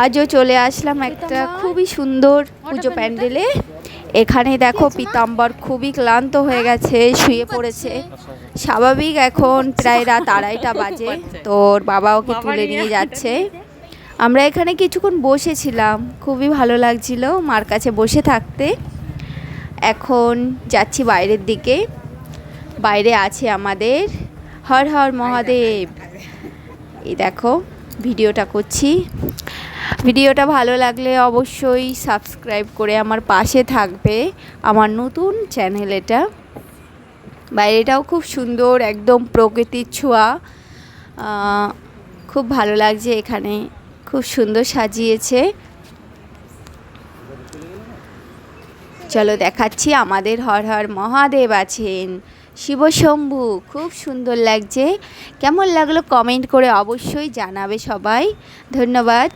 আজও চলে আসলাম একটা খুবই সুন্দর পুজো প্যান্ডেলে। এখানে দেখো পীতাম্বর খুবই ক্লান্ত হয়ে গেছে, শুয়ে পড়েছে। স্বাভাবিক, এখন প্রায় রাত 2:30 বাজে, তোর বাবা ওকে তুলে নিয়ে যাচ্ছে। আমরা এখানে কিছুক্ষণ বসেছিলাম, খুবই ভালো লাগছিল মার কাছে বসে থাকতে। এখন যাচ্ছি বাইরের দিকে। বাইরে আছে আমাদের হর হর মহাদেব। এই দেখো ভিডিওটা করছি। ভিডিওটা ভালো লাগলে অবশ্যই সাবস্ক্রাইব করে আমার পাশে থাকবে। আমার নতুন চ্যানেল এটা। বাইরেটাও খুব সুন্দর, একদম প্রকৃতির ছোঁয়া। খুব ভালো লাগছে এখানে, খুব সুন্দর সাজিয়েছে। চলো দেখাচ্ছি, আমাদের হর হর মহাদেব আছেন, শিবশম্ভু। খুব সুন্দর লাগছে। কেমন লাগলো কমেন্ট করে অবশ্যই জানাবে সবাই। ধন্যবাদ।